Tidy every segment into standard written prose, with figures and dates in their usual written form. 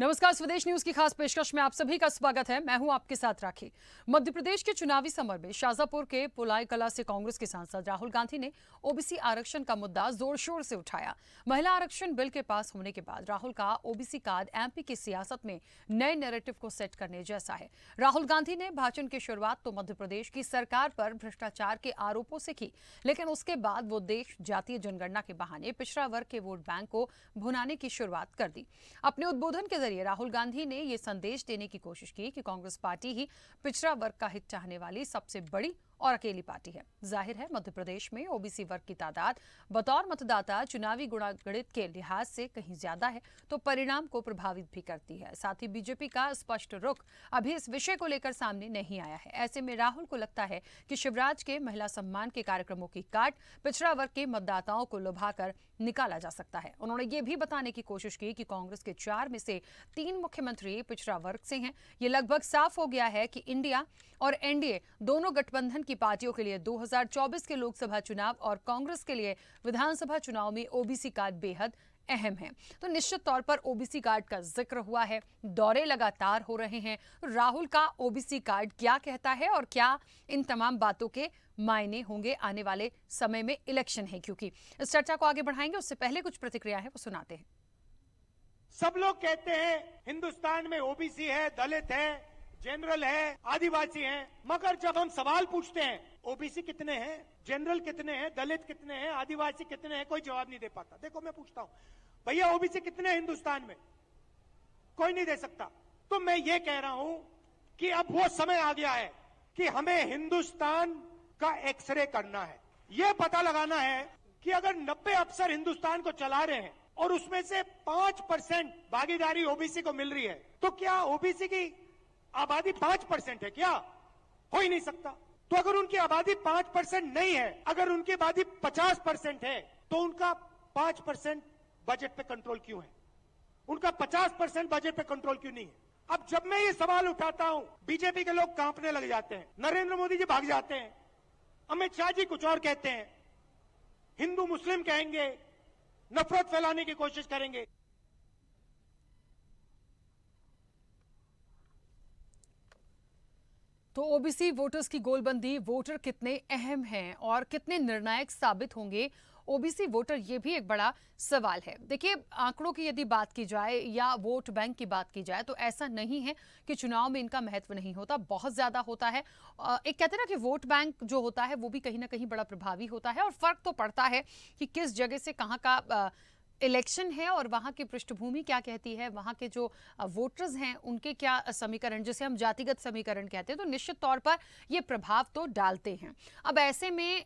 नमस्कार, स्वदेश न्यूज की खास पेशकश में आप सभी का स्वागत है। मैं हूं आपके साथ राखी। मध्य प्रदेश के चुनावी समर में शाजापुर के पुलाई कला से कांग्रेस के सांसद राहुल गांधी ने ओबीसी आरक्षण का मुद्दा जोर शोर से उठाया। महिला आरक्षण बिल के पास होने के बाद राहुल का ओबीसी कार्ड एमपी की सियासत में नए नैरेटिव को सेट करने जैसा है। राहुल गांधी ने भाषण की शुरुआत तो मध्य प्रदेश की सरकार पर भ्रष्टाचार के आरोपों से की, लेकिन उसके बाद वो देश जातीय जनगणना के बहाने पिछड़ा वर्ग के वोट बैंक को भुनाने की शुरुआत कर दी। अपने उद्बोधन के जरिए राहुल गांधी ने यह संदेश देने की कोशिश की कि कांग्रेस पार्टी ही पिछड़ा वर्ग का हित चाहने वाली सबसे बड़ी और अकेली पार्टी है। जाहिर है मध्य प्रदेश में ओबीसी वर्ग की तादाद बतौर मतदाता चुनावी गुणागणित के लिहाज से कहीं ज्यादा है, तो परिणाम को प्रभावित भी करती है। साथ ही बीजेपी का स्पष्ट रुख अभी इस विषय को लेकर सामने नहीं आया है। ऐसे में राहुल को लगता है कि शिवराज के महिला सम्मान के कार्यक्रमों की काट पिछड़ा वर्ग के मतदाताओं को लुभाकर निकाला जा सकता है। उन्होंने ये भी बताने की कोशिश की कि कांग्रेस के 4 में से 3 मुख्यमंत्री पिछड़ा वर्ग से हैं। ये लगभग साफ हो गया है कि इंडिया और एनडीए दोनों गठबंधन की पार्टियों के लिए 2024 के लोकसभा चुनाव और कांग्रेस के लिए विधानसभा चुनाव में ओबीसी कार्ड बेहद अहम है। तो निश्चित तौर पर ओबीसी कार्ड का जिक्र हुआ है, दौरे लगातार हो रहे हैं। राहुल का ओबीसी कार्ड क्या कहता है और क्या इन तमाम बातों के मायने होंगे आने वाले समय में? इलेक्शन है क्योंकि इस चर्चा को आगे बढ़ाएंगे, उससे पहले कुछ प्रतिक्रिया है वो सुनाते हैं। सब लोग कहते हैं हिंदुस्तान में ओबीसी है, दलित है, जनरल है, आदिवासी हैं, मगर जब हम सवाल पूछते हैं ओबीसी कितने हैं, जनरल कितने हैं, दलित कितने हैं, आदिवासी कितने हैं, कोई जवाब नहीं दे पाता। देखो मैं पूछता हूं भैया ओबीसी कितने हैं हिंदुस्तान में, कोई नहीं दे सकता। तो मैं ये कह रहा हूं कि अब वो समय आ गया है कि हमें हिंदुस्तान का एक्सरे करना है। ये पता लगाना है कि अगर 90 अफसर हिंदुस्तान को चला रहे हैं और उसमें से 5% भागीदारी ओबीसी को मिल रही है, तो क्या ओबीसी की आबादी 5% है? क्या हो ही नहीं सकता। तो अगर उनकी आबादी 5% नहीं है, अगर उनकी आबादी 50% है, तो उनका 5% बजट पे कंट्रोल क्यों है? उनका 50% बजट पे कंट्रोल क्यों नहीं है? अब जब मैं ये सवाल उठाता हूं, बीजेपी के लोग कांपने लग जाते हैं, नरेंद्र मोदी जी भाग जाते हैं, अमित शाह जी कुछ और कहते हैं, हिंदू मुस्लिम कहेंगे, नफरत फैलाने की कोशिश करेंगे। तो ओबीसी वोटर्स की गोलबंदी, वोटर कितने अहम हैं और कितने निर्णायक साबित होंगे ओबीसी वोटर, ये भी एक बड़ा सवाल है। देखिए, आंकड़ों की यदि बात की जाए या वोट बैंक की बात की जाए तो ऐसा नहीं है कि चुनाव में इनका महत्व नहीं होता, बहुत ज्यादा होता है। एक कहते हैं ना कि वोट बैंक जो होता है वो भी कहीं ना कहीं बड़ा प्रभावी होता है और फर्क तो पड़ता है कि किस जगह से कहाँ का इलेक्शन है और वहां की पृष्ठभूमि क्या कहती है, वहां के जो वोटर्स हैं उनके क्या समीकरण, जिसे हम जातिगत समीकरण कहते हैं, तो निश्चित तौर पर ये प्रभाव तो डालते हैं। अब ऐसे में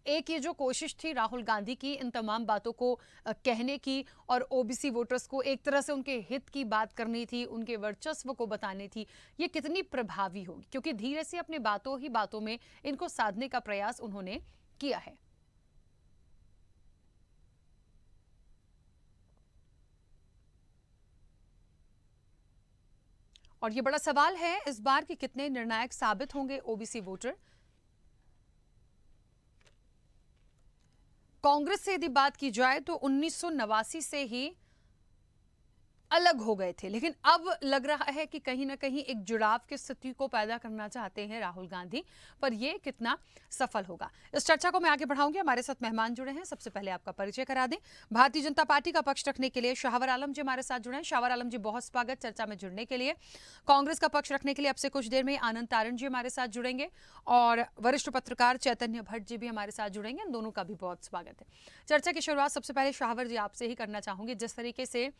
एक ये जो कोशिश थी राहुल गांधी की इन तमाम बातों को कहने की और ओबीसी वोटर्स को एक तरह से उनके हित की बात करनी थी, उनके वर्चस्व को बतानी थी, ये कितनी प्रभावी होगी? क्योंकि धीरे से अपने बातों ही बातों में इनको साधने का प्रयास उन्होंने किया है। और ये बड़ा सवाल है इस बार कि कितने निर्णायक साबित होंगे ओबीसी वोटर। कांग्रेस से यदि बात की जाए तो 1989 से ही अलग हो गए थे, लेकिन अब लग रहा है कि कहीं ना कहीं एक जुड़ाव की स्थिति को पैदा करना चाहते हैं राहुल गांधी, पर यह कितना सफल होगा, इस चर्चा को मैं आगे बढ़ाऊंगी। हमारे साथ मेहमान जुड़े हैं, सबसे पहले आपका परिचय करा दें। भारतीय जनता पार्टी का पक्ष रखने के लिए शाहवर आलम जी हमारे साथ जुड़े हैं। शाहवर आलम जी, बहुत स्वागत चर्चा में जुड़ने के लिए। कांग्रेस का पक्ष रखने के लिए अब से कुछ देर में आनंद तारण जी हमारे साथ जुड़ेंगे और वरिष्ठ पत्रकार चैतन्य भट्ट जी भी हमारे साथ जुड़ेंगे। इन दोनों का भी बहुत स्वागत है। चर्चा की शुरुआत सबसे पहले शाहवर जी आपसे ही करना चाहूंगी। जिस तरीके से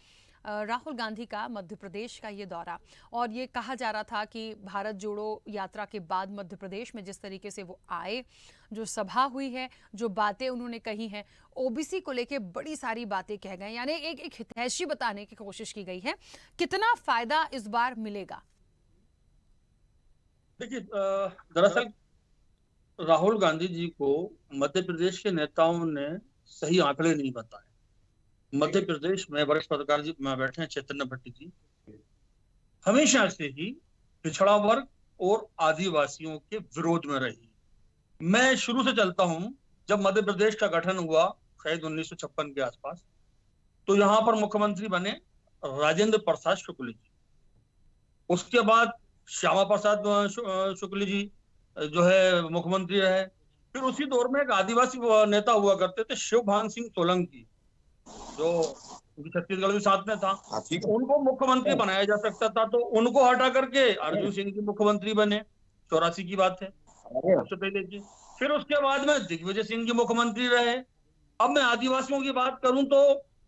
राहुल गांधी का मध्य प्रदेश का ये दौरा, और ये कहा जा रहा था कि भारत जोड़ो यात्रा के बाद मध्य प्रदेश में जिस तरीके से वो आए, जो सभा हुई है, जो बातें उन्होंने कही हैं, ओबीसी को लेके बड़ी सारी बातें कह गए, यानी एक हितैषी बताने की कोशिश की गई है। कितना फायदा इस बार मिलेगा? देखिए, दरअसल राहुल गांधी जी को मध्य प्रदेश के नेताओं ने सही आंकड़े नहीं बताए। मध्य प्रदेश में वरिष्ठ पत्रकार जी बैठे हैं, चैतन्य भट्ट जी, हमेशा से ही पिछड़ा वर्ग और आदिवासियों के विरोध में रही। मैं शुरू से चलता हूं, जब मध्य प्रदेश का गठन हुआ शायद 1956 के आसपास, तो यहाँ पर मुख्यमंत्री बने राजेंद्र प्रसाद शुक्ल जी, उसके बाद श्यामा प्रसाद शुक्ल जी जो है मुख्यमंत्री रहे। फिर उसी दौर में एक आदिवासी नेता हुआ करते थे शिवभान सिंह सोलंकी, जो छत्तीसगढ़ भी साथ में था। उनको मुख्यमंत्री बनाया जा सकता था, तो उनको हटा करके अर्जुन सिंह जी मुख्यमंत्री बने। 84 की बात है, सबसे पहले की। फिर उसके बाद में दिग्विजय सिंह जी मुख्यमंत्री रहे। अब मैं आदिवासियों की बात करूं तो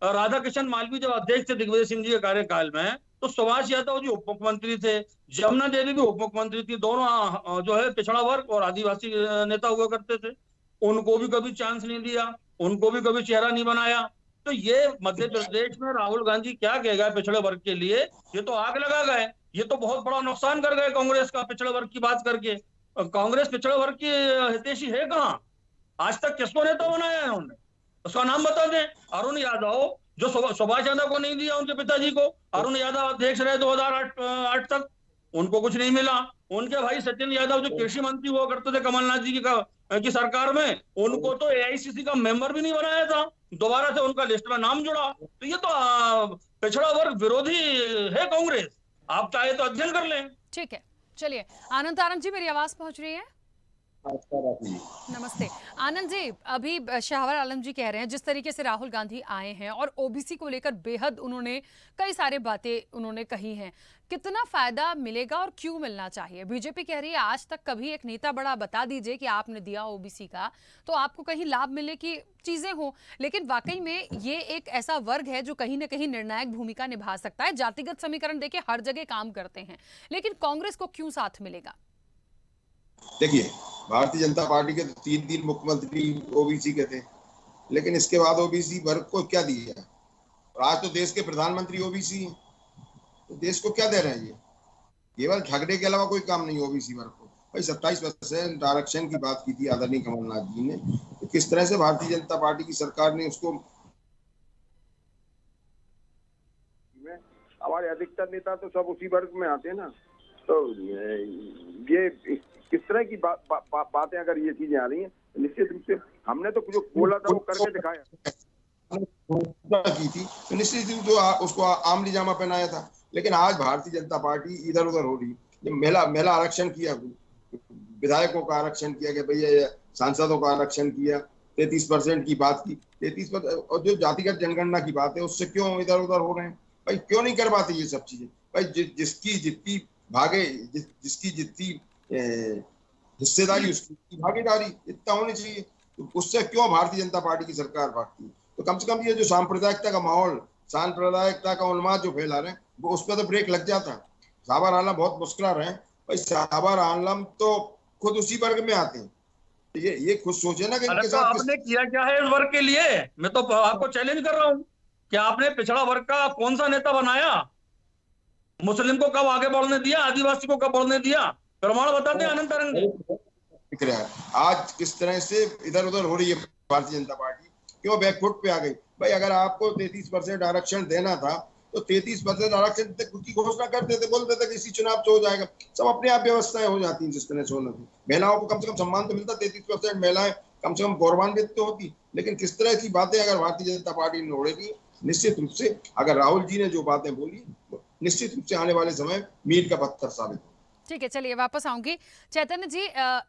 राधा किशन मालवीय जब अध्यक्ष थे दिग्विजय सिंह जी के कार्यकाल में, तो सुभाष यादव जी उप मुख्यमंत्री थे, जमुना देवी भी उप मुख्यमंत्री थी। दोनों जो है पिछड़ा वर्ग और आदिवासी नेता हुआ करते थे। उनको भी कभी चांस नहीं दिया, उनको भी कभी चेहरा नहीं बनाया। तो ये मध्य प्रदेश में राहुल गांधी क्या कहेगा पिछड़े वर्ग के लिए? ये तो आग लगा गए, ये तो बहुत बड़ा नुकसान कर गए कांग्रेस का पिछड़े वर्ग की बात करके। कांग्रेस पिछड़े वर्ग की हितैषी है कहाँ? आज तक किसको नेता बनाया है उन्होंने? उसका नाम बता दें। अरुण यादव, जो सुभाष यादव को नहीं दिया उनके पिताजी को, अरुण यादव अध्यक्ष रहे 2008 तक, उनको कुछ नहीं मिला। उनके भाई सचिन यादव जो कृषि मंत्री हुआ करते थे कमलनाथ जी की सरकार में, उनको तो एआईसीसी का मेंबर भी नहीं बनाया था, दोबारा से उनका लिस्ट में नाम जुड़ा। तो ये तो पिछड़ा वर्ग विरोधी है कांग्रेस, आप चाहे तो अध्ययन कर लें। ठीक है, चलिए आनंद तारंग जी, मेरी आवाज पहुंच रही है? नमस्ते आनंद जी, अभी शाहवर आलम जी कह रहे हैं जिस तरीके से राहुल गांधी आए हैं और ओबीसी को लेकर बेहद उन्होंने कई सारे बातें उन्होंने कही हैं, कितना फायदा मिलेगा और क्यों मिलना चाहिए? बीजेपी कह रही है आज तक कभी एक नेता बड़ा बता दीजिए कि आपने दिया ओबीसी का तो आपको कहीं लाभ मिले की चीजें हो, लेकिन वाकई में ये एक ऐसा वर्ग है जो कहीं ना कहीं निर्णायक भूमिका निभा सकता है। जातिगत समीकरण देखिए हर जगह काम करते हैं, लेकिन कांग्रेस को क्यों साथ मिलेगा? देखिए, भारतीय जनता पार्टी के 3 मुख्यमंत्री ओबीसी के थे, लेकिन इसके बाद ओबीसी वर्ग को क्या दिया? और आज तो देश के प्रधानमंत्री ओबीसी हैं, तो देश को क्या दे रहे हैं? ये केवल झगड़े के अलावा कोई काम नहीं ओबीसी वर्ग को। भाई 27% आरक्षण की बात की थी आदरणीय कमलनाथ जी ने, तो किस तरह से भारतीय जनता पार्टी की सरकार ने उसको, हमारे अधिकतर नेता तो सब उसी वर्ग में आते हैं ना, तो ये किस तरह की बातें अगर ये चीजें आ रही हैं, निश्चित रूप से हमने तो जो बोला था वो करके दिखाया की थी, तो निश्चित रूप से उसको आमली जामा पहनाया था। लेकिन आज भारतीय जनता पार्टी इधर उधर हो रही है। महिला आरक्षण किया, विधायकों का आरक्षण किया गया, भैया सांसदों का आरक्षण किया, 33% की बात की, 33%। और जो जातिगत जनगणना की बात है उससे क्यों इधर उधर हो रहे हैं? भाई क्यों नहीं कर पाते ये सब चीजें? भाई जिसकी जितनी भागे, जिसकी जितनी हिस्सेदारी उसकी भागीदारी, इतना होनी चाहिए। तो उससे क्यों भारतीय जनता पार्टी की सरकार भागती है? तो कम से कम ये जो सांप्रदायिकता का माहौल, सांप्रदायिकता का उन्माद जो फैला रहे हैं, वो उस पर तो ब्रेक लग जाता है। शाहवर आलम बहुत मुस्कुरा रहे हैं, भाई शाहवर आलम तो खुद उसी वर्ग में आते हैं, तो ये खुद सोचे ना कि इनके तो साथ आपने किया क्या है इस वर्ग के लिए? मैं तो आपको चैलेंज कर रहा हूँ कि आपने पिछड़ा वर्ग का कौन सा नेता बनाया? मुस्लिम को कब आगे बढ़ने दिया? आदिवासी को कब बढ़ने दिया? प्रमाण बताते हैं आनंद तारंग जी। दिख रहा है आज किस तरह से इधर उधर हो रही है भारतीय जनता पार्टी, क्यों बैकफुट पे आ गई? भाई अगर आपको 33% आरक्षण देना था तो 33% आरक्षण की घोषणा कर देते, बोल देते कि इसी चुनाव से हो जाएगा। सब अपने आप व्यवस्थाएं हो जाती हैं जिस तरह से होना थी। महिलाओं को कम से कम सम्मान तो मिलता, 33% महिलाएं कम से कम गौरवान्वित तो होती। लेकिन किस तरह की बातें अगर भारतीय जनता पार्टी ने ओढ़ेगी, निश्चित रूप से अगर राहुल जी ने जो बातें बोली, निश्चित रूप से आने वाले समय मील का पत्थर साबित। ठीक है, चलिए वापस आऊंगी। चैतन्य जी,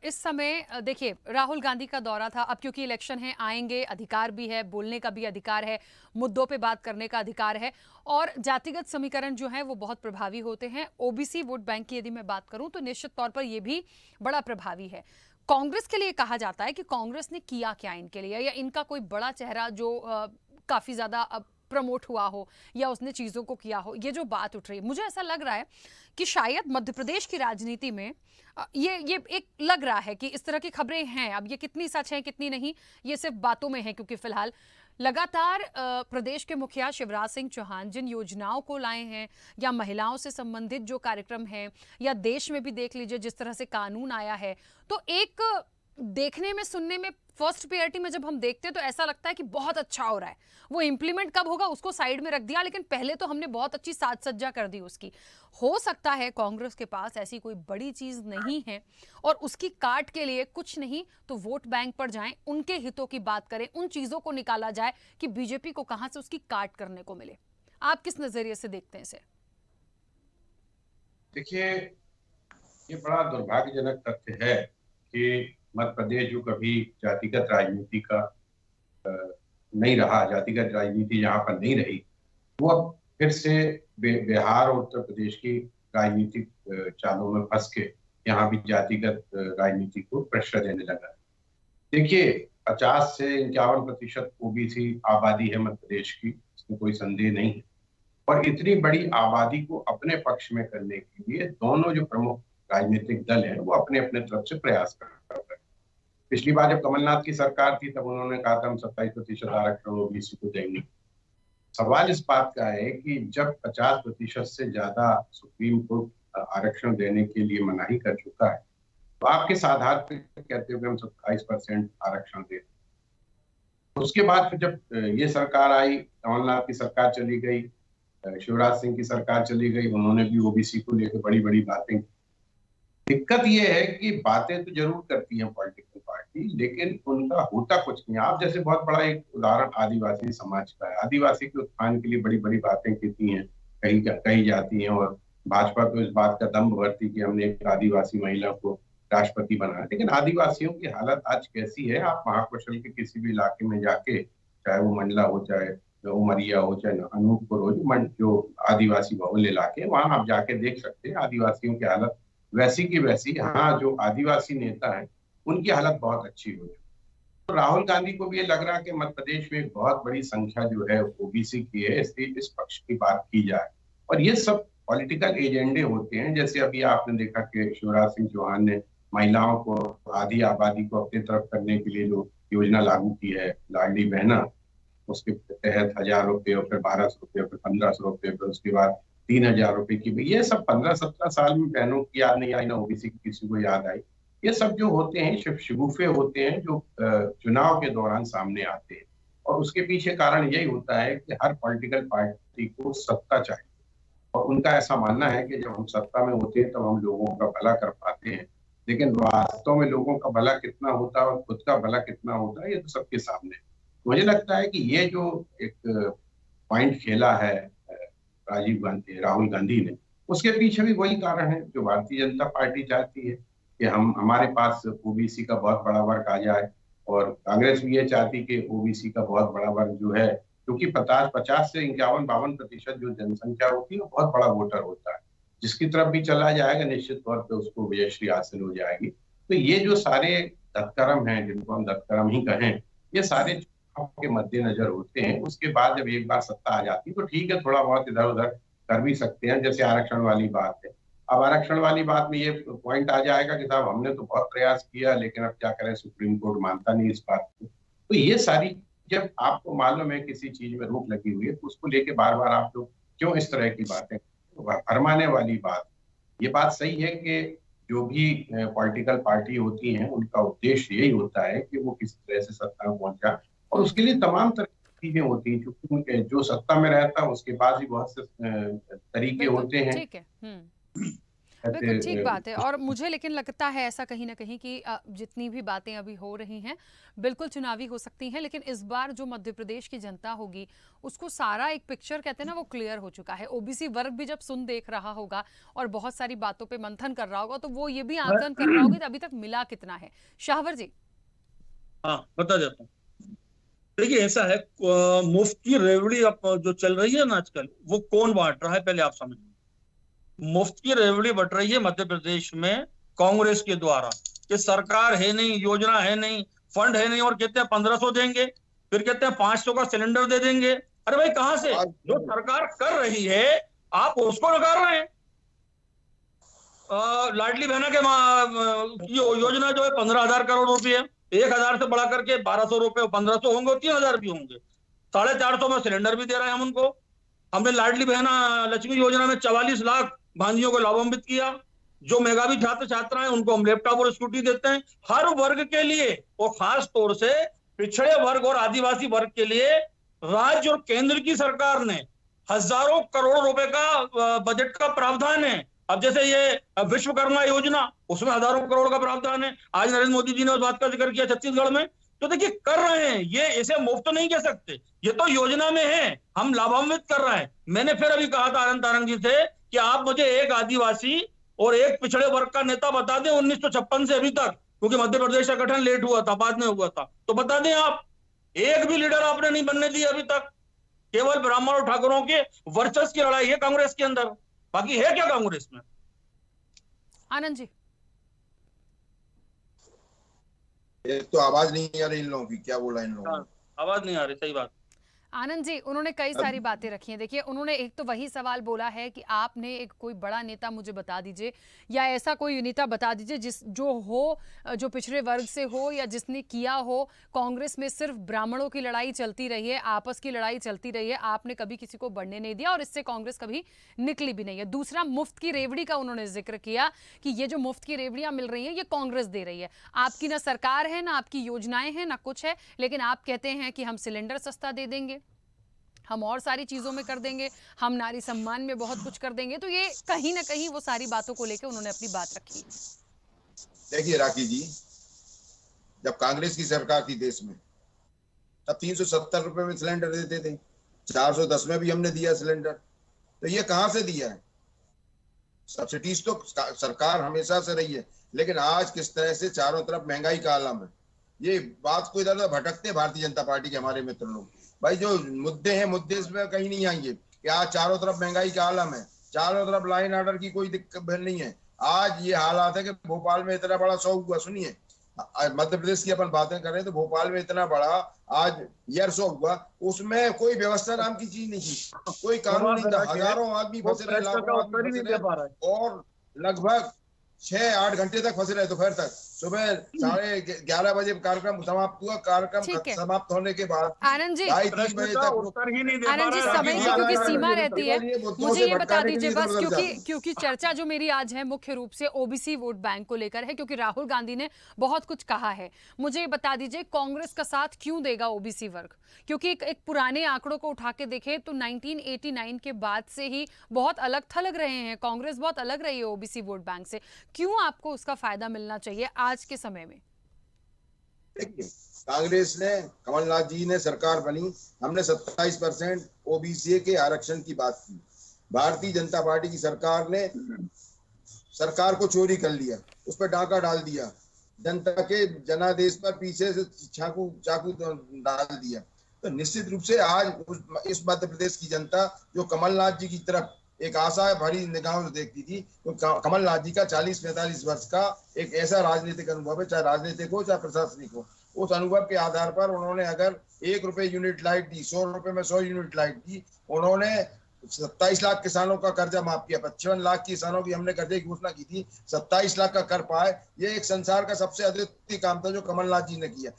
इस समय देखिए राहुल गांधी का दौरा था, अब क्योंकि इलेक्शन है आएंगे, अधिकार भी है, बोलने का भी अधिकार है, मुद्दों पे बात करने का अधिकार है, और जातिगत समीकरण जो है वो बहुत प्रभावी होते हैं। ओबीसी वोट बैंक की यदि मैं बात करूं तो निश्चित तौर पर ये भी बड़ा प्रभावी है। कांग्रेस के लिए कहा जाता है कि कांग्रेस ने किया क्या इनके लिए, या इनका कोई बड़ा चेहरा जो काफी ज्यादा प्रमोट हुआ हो या उसने चीजों को किया हो, ये जो बात उठ रही है, मुझे ऐसा लग रहा है कि शायद मध्य प्रदेश की राजनीति में ये एक लग रहा है कि इस तरह की खबरें हैं। अब ये कितनी सच हैं कितनी नहीं, ये सिर्फ बातों में है, क्योंकि फिलहाल लगातार प्रदेश के मुखिया शिवराज सिंह चौहान जिन योजनाओं को लाए हैं, या महिलाओं से संबंधित जो कार्यक्रम हैं, या देश में भी देख लीजिए जिस तरह से कानून आया है, तो एक देखने में सुनने में फर्स्ट प्रायोरिटी में जब हम देखते हैं तो ऐसा लगता है कि बहुत अच्छा हो रहा है। वो इंप्लीमेंट कब होगा उसको साइड में रख दिया, लेकिन पहले तो हमने बहुत अच्छी साज सज्जा कर दी उसकी। हो सकता है कांग्रेस के पास ऐसी कोई बड़ी चीज नहीं है और उसकी काट के लिए कुछ नहीं तो वोट बैंक पर जाएं, उनके हितों की बात करें, उन चीजों को निकाला जाए कि बीजेपी को कहां से उसकी काट करने को मिले। आप किस नजरिए से देखते हैं इसे? देखिए, ये बड़ा दुर्भाग्यजनक तथ्य है कि मध्य प्रदेश जो कभी जातिगत राजनीति का नहीं रहा, जातिगत राजनीति जहाँ पर नहीं रही, वो अब फिर से बिहार और उत्तर प्रदेश की राजनीतिक चालों में फंस के यहाँ भी जातिगत राजनीति को प्रेशर देने लगा है। देखिए, 50 से 51% ओबीसी आबादी है मध्य प्रदेश की, इसमें कोई संदेह नहीं है। और इतनी बड़ी आबादी को अपने पक्ष में करने के लिए दोनों जो प्रमुख राजनीतिक दल हैं वो अपने अपने तरफ से प्रयास कर रहे हैं। पिछली बार जब कमलनाथ की सरकार थी तब उन्होंने कहा था हम 27% आरक्षण ओबीसी को देंगे। सवाल इस बात का है कि जब 50% से ज्यादा सुप्रीम कोर्ट आरक्षण देने के लिए मनाही कर चुका है, तो आप किस आधार पर कहते हो कि हम 27% आरक्षण दें? उसके बाद फिर जब ये सरकार आई, कमलनाथ की सरकार चली गई, शिवराज सिंह की सरकार चली गई, उन्होंने भी ओबीसी को लेकर बड़ी बड़ी बातें। दिक्कत ये है कि बातें तो जरूर करती हैं पॉलिटिकल पार्टी, लेकिन उनका होता कुछ नहीं। आप जैसे बहुत बड़ा एक उदाहरण आदिवासी समाज का है। आदिवासी के उत्थान के लिए बड़ी बड़ी बातें कहती हैं, कही जाती हैं, और भाजपा तो इस बात का दम्भ भरती कि हमने एक आदिवासी महिला को राष्ट्रपति बनाया। लेकिन आदिवासियों की हालत आज कैसी है? आप महाकौशल के किसी भी इलाके में जाके, चाहे वो मंडला हो, चाहे उमरिया हो, चाहे अनूपपुर हो, जो आदिवासी बहुल इलाके, वहां आप जाके देख सकते हैं आदिवासियों की हालत वैसी की वैसी। हाँ, जो आदिवासी नेता है उनकी हालत बहुत अच्छी हो। तो राहुल गांधी को भी ये लग रहा है कि मध्य प्रदेश में एक बहुत बड़ी संख्या जो है ओबीसी की है, इसलिए इस पक्ष की बात की जाए। और ये सब पॉलिटिकल एजेंडे होते हैं। जैसे अभी आपने देखा कि शिवराज सिंह चौहान ने महिलाओं को, आधी आबादी को अपनी तरफ करने के लिए जो योजना लागू की है, लाडली बहना, उसके तहत 1000 रुपये, और फिर 1200 रुपये, फिर 1500 रुपये, फिर उसके बाद 3000 रुपये की। ये सब 15-17 साल में बहनों की याद नहीं आई, ना ओबीसी की किसी को याद आई। ये सब जो होते हैं सिर्फ शगुफे होते हैं जो चुनाव के दौरान सामने आते हैं। और उसके पीछे कारण यही होता है कि हर पॉलिटिकल पार्टी को सत्ता चाहिए, और उनका ऐसा मानना है कि जब हम सत्ता में होते हैं तब हम लोगों का भला कर पाते हैं। लेकिन वास्तव में लोगों का भला कितना होता है और खुद का भला कितना होता है, ये तो सबके सामने है। मुझे लगता है कि ये जो एक पॉइंट खेला है राहुल गांधी ने, उसके पीछे भी वही कारण है जो भारतीय जनता पार्टी चाहती है कि हमारे पास ओबीसी का बहुत बड़ा वर्ग आ जाए। और कांग्रेस भी ये चाहती कि ओबीसी का बहुत बड़ा वर्ग जो है, क्योंकि 50 से 51-52% जो जनसंख्या होती है वो बहुत बड़ा वोटर होता है, जिसकी तरफ भी चला जाएगा निश्चित तौर पे उसको विजयश्री हासिल हो जाएगी। तो ये जो सारे धतकर्म हैं, जिनको हम धतकर्म ही कहें, ये सारे के मद्देनजर होते हैं। उसके बाद जब एक बार सत्ता आ जाती है तो ठीक है, थोड़ा बहुत इधर उधर कर भी सकते हैं, जैसे आरक्षण वाली बात है। अब आरक्षण वाली बात में ये पॉइंट आ जाएगा कि साहब हमने तो बहुत प्रयास किया, लेकिन अब क्या करें, सुप्रीम कोर्ट मानता नहीं इस बात को। तो ये सारी, जब आपको मालूम है किसी चीज में रोक लगी हुई है, तो उसको लेके बार बार आप लोग क्यों इस तरह की बातें, भरमाने वाली बात। ये बात सही है कि जो भी पॉलिटिकल पार्टी होती हैं उनका उद्देश्य यही होता है कि वो किस तरह से सत्ता में पहुंचा, और उसके लिए तमाम तरह की चीजें होती हैं। क्योंकि जो सत्ता में रहता है उसके पास भी बहुत से तरीके होते हैं। ठीक है, बिल्कुल ठीक बात है। और मुझे लेकिन लगता है ऐसा कहीं ना कहीं कि जितनी भी बातें अभी हो रही हैं बिल्कुल चुनावी हो सकती हैं, लेकिन इस बार जो मध्य प्रदेश की जनता होगी उसको सारा एक पिक्चर कहते हैं ना, वो क्लियर हो चुका है। ओबीसी वर्ग भी जब सुन देख रहा होगा और बहुत सारी बातों पे मंथन कर रहा होगा, तो वो ये भी आकलन कर रहा होगा कि अभी तक मिला कितना है। शाहवर जी। हाँ, बता देता हूँ। देखिए, ऐसा है, मुफ्त की रेवड़ी जो चल रही है ना आजकल, वो कौन बांट रहा है पहले आप समझिए। मुफ्त की रेवड़ी बट रही है मध्य प्रदेश में कांग्रेस के द्वारा, कि सरकार है नहीं, योजना है नहीं, फंड है नहीं, और कहते हैं 1500 देंगे, फिर कहते हैं 500 का सिलेंडर दे देंगे। अरे भाई, कहां से? जो सरकार कर रही है आप उसको नकार रहे हैं। लाडली बहना के योजना जो है 15,000 करोड़ रुपए, 1000 से बढ़ा करके 1200 रुपए, 1500 होंगे, 3000 भी होंगे। 450 में सिलेंडर भी दे रहे हैं हम उनको। हमने लाडली बहना लक्ष्मी योजना में 44 लाख भांजियों को लाभान्वित किया। जो मेधावी छात्र छात्राएं उनको हम लैपटॉप और स्कूटी देते हैं, हर वर्ग के लिए, और खास तौर से पिछड़े वर्ग और आदिवासी वर्ग के लिए राज्य और केंद्र की सरकार ने हजारों करोड़ रुपए का बजट का प्रावधान है। अब जैसे ये विश्वकर्मा योजना, उसमें हजारों करोड़ का प्रावधान है। आज नरेंद्र मोदी जी ने उस बात का जिक्र किया छत्तीसगढ़ में तो देखिए कर रहे हैं, ये इसे मुफ्त नहीं कह सकते, ये तो योजना में है, हम लाभान्वित कर रहे हैं। मैंने फिर अभी कहा था आनंद तारंग जी से कि आप मुझे एक आदिवासी और एक पिछड़े वर्ग का नेता बता दें 1956 से अभी तक, क्योंकि मध्य प्रदेश का गठन लेट हुआ था, बाद में हुआ था, तो बता दें आप, एक भी लीडर आपने नहीं बनने दिया अभी तक। केवल ब्राह्मण और ठाकुरों के वर्चस्व की लड़ाई है कांग्रेस के अंदर, बाकी है क्या कांग्रेस में? आनंद जी, एक तो आवाज नहीं आ रही इन लोगों की, क्या बोला इन लोगों ने? आवाज नहीं आ रही, सही बात। आनंद जी, उन्होंने कई सारी बातें रखी हैं। देखिए, उन्होंने एक तो वही सवाल बोला है कि आपने एक कोई बड़ा नेता मुझे बता दीजिए, या ऐसा कोई नेता बता दीजिए जो पिछड़े वर्ग से हो या जिसने किया हो। कांग्रेस में सिर्फ ब्राह्मणों की लड़ाई चलती रही है, आपस की लड़ाई चलती रही है, आपने कभी किसी को बढ़ने नहीं दिया और इससे कांग्रेस कभी निकली भी नहीं है। दूसरा, मुफ्त की रेवड़ी का उन्होंने जिक्र किया कि ये जो मुफ्त की रेवड़ियां मिल रही हैं ये कांग्रेस दे रही है। आपकी ना सरकार है, ना आपकी योजनाएं हैं, ना कुछ है, लेकिन आप कहते हैं कि हम सिलेंडर सस्ता दे देंगे, हम और सारी चीजों में कर देंगे, हम नारी सम्मान में बहुत कुछ कर देंगे। तो ये कहीं ना कहीं वो सारी बातों को लेकर उन्होंने अपनी बात रखी। देखिए राखी जी, जब कांग्रेस की सरकार थी देश में, तब 370 रुपए में सिलेंडर देते थे, 410 में भी हमने दिया सिलेंडर। तो ये कहां से दिया है? सब्सिडीज तो सरकार हमेशा से रही है, लेकिन आज किस तरह से चारों तरफ महंगाई का आलम है, ये बात को इधर उधर भटकते भारतीय जनता पार्टी के हमारे मित्र लोग। भाई जो मुद्दे हैं, मुद्दे इसमें कहीं नहीं आएंगे कि आज चारों तरफ महंगाई का आलम है, चारों तरफ लाइन ऑर्डर की कोई दिक्कत नहीं है। आज ये हालात है कि भोपाल में इतना बड़ा शो हुआ, सुनिए, मध्य प्रदेश की अपन बातें कर रहे हैं तो भोपाल में इतना बड़ा आज एयर शो हुआ, उसमें कोई व्यवस्था नाम की चीज नहीं थी, कोई कानून नहीं था, हजारों आदमी फंसे रहे, लाखों आदमी फंसे रहे और लगभग 6-8 घंटे तक फंसे रहे दोपहर तक। सुबह 11:30 बजे कार्यक्रम समाप्त हुआ, कार्यक्रम समाप्त होने के बाद आनंद जी, 2:30 बजे तक आनंद जी, समय की क्योंकि सीमा रहती है, मुझे ये बता दीजिए बस, क्योंकि चर्चा जो मेरी आज है मुख्य रूप से ओबीसी वोट बैंक को लेकर है, क्योंकि राहुल गांधी ने बहुत कुछ कहा है। मुझे ये बता दीजिए कांग्रेस का साथ क्यों देगा ओबीसी वर्ग? क्योंकि एक पुराने आंकड़ों को उठा के देखें तो 1989 के बाद से ही बहुत अलग थलग रहे हैं, कांग्रेस बहुत अलग रही है ओबीसी वोट बैंक से। क्यों आपको उसका फायदा मिलना चाहिए आज के समय में? कांग्रेस ने, कमलनाथ जी ने सरकार बनी, हमने 27% ओबीसी के आरक्षण की बात की। भारतीय जनता पार्टी की सरकार ने सरकार को चोरी कर लिया, उस पर डाका डाल दिया, जनता के जनादेश पर पीछे से चाकू डाल दिया। तो निश्चित रूप से आज इस मध्य प्रदेश की जनता जो कमलनाथ जी की तरफ एक आशा भरी निगाहों से देखती थी, तो कमलनाथ जी का 40-45 वर्ष का एक ऐसा राजनीतिक अनुभव है, चाहे राजनीतिक हो चाहे प्रशासनिक हो, उस अनुभव के आधार पर उन्होंने अगर 1 रुपए यूनिट लाइट दी, 100 रुपए में 100 यूनिट लाइट दी, उन्होंने 27 लाख किसानों का कर्जा माफ किया, 55 लाख किसानों की हमने कर्जे की घोषणा की थी, 27 लाख का कर पाए। ये एक संसार का सबसे अद्वितीय काम था जो कमलनाथ जी ने किया।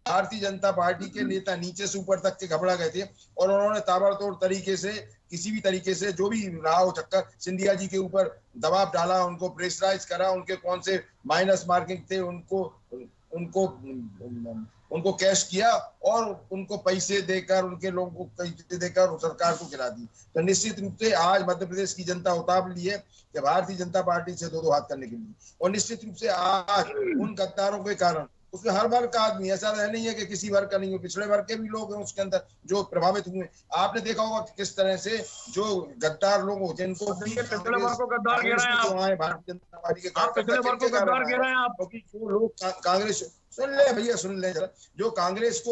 भारतीय जनता पार्टी के नेता नीचे से ऊपर तक के घबरा गए थे और उन्होंने ताबड़तोड़ तरीके से, किसी भी तरीके से जो भी रहा हो चक्कर, सिंधिया जी के ऊपर दबाव डाला, उनको प्रेशराइज करा, उनके कौन से माइनस मार्किंग थे उनको कैश किया और उनको पैसे देकर, उनके लोगों को पैसे देकर सरकार को गिरा दी। तो निश्चित रूप से आज मध्य प्रदेश की जनता उतावली है कि भारतीय जनता पार्टी से दो हाथ करने के लिए, और निश्चित रूप से आज उन गद्दारों के कारण उसमें हर वर्ग का आदमी, ऐसा नहीं है कि किसी वर्ग का नहीं हो, पिछड़े वर्ग के भी लोग हैं उसके अंदर जो प्रभावित हुए। आपने देखा होगा कि किस तरह से जो गद्दार लोग हो, जिनको भारतीय जनता पार्टी के क्योंकि जो लोग कांग्रेस, सुन ले भैया सुन ले जरा, जो कांग्रेस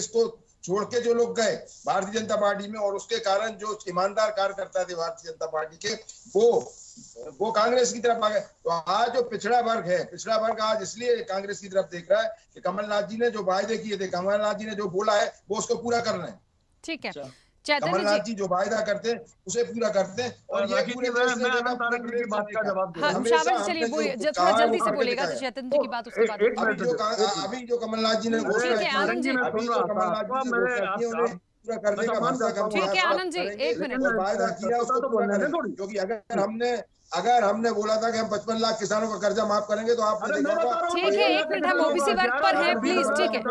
को छोड़ के जो लोग गए भारतीय जनता पार्टी में, और उसके कारण जो ईमानदार कार्यकर्ता थे भारतीय जनता पार्टी के, वो कांग्रेस की तरफ आ गए। तो आज जो पिछड़ा वर्ग आज इसलिए कांग्रेस की तरफ देख रहा है कि कमलनाथ जी ने जो वायदे किए थे, कमलनाथ जी ने जो बोला है वो उसको पूरा कर रहे हैं। ठीक है, कमलनाथ जी जो वायदा करते हैं उसे पूरा करते हैं। और ये पूरे चलिए थोड़ा जल्दी से बोलेगा तो चैतन्य जी की बात उसके बाद। अभी जो कमलनाथ जी ने घोषणा की, पूरा करने का भरोसा कम। ठीक है आनंद जी, 1 मिनट। वायदा किया उसको पूरा करें, क्योंकि अगर हमने बोला था कि हम 55 लाख किसानों का कर्जा माफ करेंगे तो आपने देखा होगा। ठीक है, 1 मिनट, हम ओबीसी वर्ग पर हैं, प्लीज। ठीक है,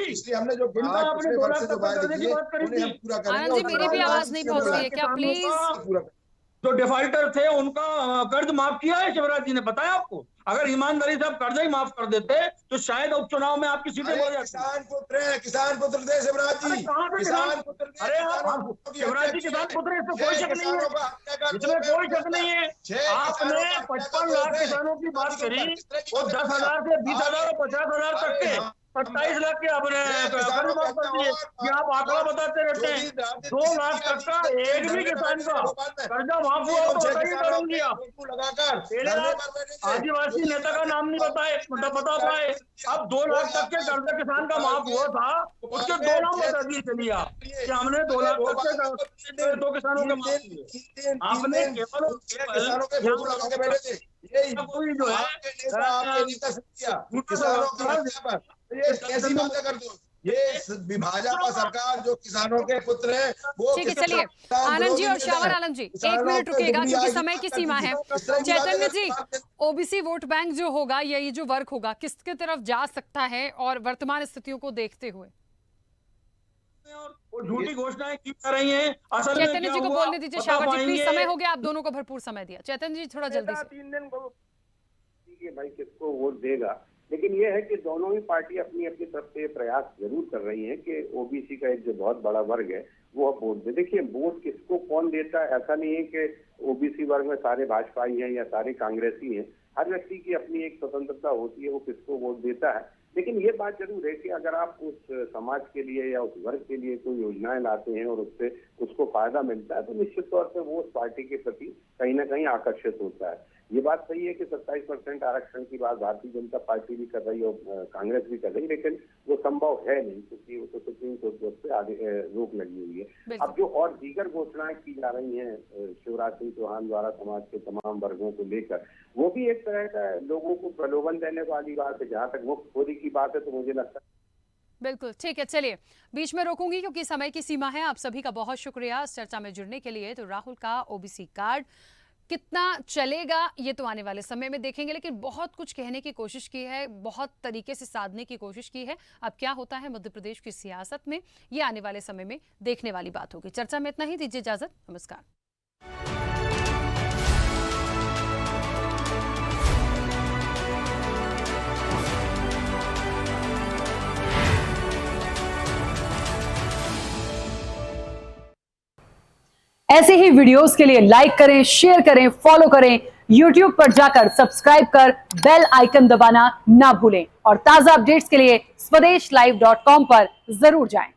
इसलिए हमने जो आपने बोला से जो वायदे किए उन्हें हम पूरा करेंगे। आनंद जी, मेरी भी आवाज नहीं पहुंच रही है क्या, प्लीज? जो डिफॉल्टर थे उनका कर्ज माफ किया है शिवराज जी ने, बताया आपको? अगर ईमानदारी से आप कर्ज ही माफ कर देते तो शायद उपचुनाव में आपकी सीटें बढ़ जाती। किसान पुत्र थे शिवराज जी, कहाँ पे किसान पुत्र थे। अरे शिवराज जी किसान पुत्र, इसमें कोई शक नहीं है, इसमें कोई शक नहीं है। आपने 55 लाख किसानों की बात करी, वो 10,000 से 20,000 और 50,000 तक के 27 लाख के आपने कर्ज माफ कर दिए। ये आप आंकड़ा बताते रहते हैं। 2 लाख तक का एक भी किसान का कर्जा माफ हुआ तो बताइए करूंगी आप। पहले आप आदिवासी नेता का नाम नहीं बता पाए, अब 2 लाख तक के कर्जा किसान का माफ हुआ था, उसके 2 नाम बता दिए। चलिए आप कि हमने 2 लाख तक के 2 किसानों के माफ किए। आपने केवल कोई जो है कैसी बातें कर दो, ये भाजपा सरकार जो किसानों के पुत्र है वो। ठीक है, चलिए आनंद जी और शावर आलम जी 1 मिनट रुकिएगा क्योंकि समय की सीमा है। Chaitanya ji, OBC vote bank जो होगा या ये जो वर्क होगा किसके तरफ जा सकता है और वर्तमान स्थितियों को देखते हुए? झूठी घोषणाएं की जा रही हैं। चैतन्य जी को बोलने दीजिए। शावर जी प्लीज, समय हो गया, आप दोनों को भरपूर समय दिया। चैतन्य जी थोड़ा जल्दी से। 3 दिन ठीक है भाई, किसको वोट देगा, लेकिन ये है कि दोनों ही पार्टी अपनी अपनी तरफ से प्रयास जरूर कर रही है कि ओबीसी का एक जो बहुत बड़ा वर्ग है वो अब वोट दे। देखिए वोट किसको कौन देता है, ऐसा नहीं है कि ओबीसी वर्ग में सारे भाजपाई हैं या सारे कांग्रेसी हैं। हर व्यक्ति की अपनी एक स्वतंत्रता होती है वो किसको वोट देता है। लेकिन ये बात जरूर है कि अगर आप उस समाज के लिए या उस वर्ग के लिए कोई योजनाएं लाते हैं और उससे उसको फायदा मिलता है तो निश्चित तौर पर वो उस पार्टी के प्रति कहीं ना कहीं आकर्षित होता है। ये बात सही है कि 27% आरक्षण की बात भारतीय जनता पार्टी भी कर रही है और कांग्रेस भी कर रही है, लेकिन वो संभव है नहीं क्योंकि वो तो सुप्रीम कोर्ट पे आगे रोक लगी हुई है। अब जो और दीगर घोषणाएं की जा रही हैं शिवराज सिंह चौहान द्वारा समाज के तमाम वर्गों को लेकर, वो भी एक तरह का लोगों को प्रलोभन देने वाली बात है। जहाँ तक मुफ्तखोरी की बात है तो मुझे लगता है बिल्कुल ठीक है। चलिए बीच में रोकूंगी क्योंकि समय की सीमा है। आप सभी का बहुत शुक्रिया इस चर्चा में जुड़ने के लिए। तो राहुल का ओबीसी कार्ड कितना चलेगा ये तो आने वाले समय में देखेंगे, लेकिन बहुत कुछ कहने की कोशिश की है, बहुत तरीके से साधने की कोशिश की है। अब क्या होता है मध्य प्रदेश की सियासत में ये आने वाले समय में देखने वाली बात होगी। चर्चा में इतना ही, दीजिए इजाजत, नमस्कार। ऐसे ही वीडियोस के लिए लाइक करें, शेयर करें, फॉलो करें। YouTube पर जाकर सब्सक्राइब कर बेल आइकन दबाना ना भूलें और ताजा अपडेट्स के लिए स्वदेशलाइव.com पर जरूर जाएं।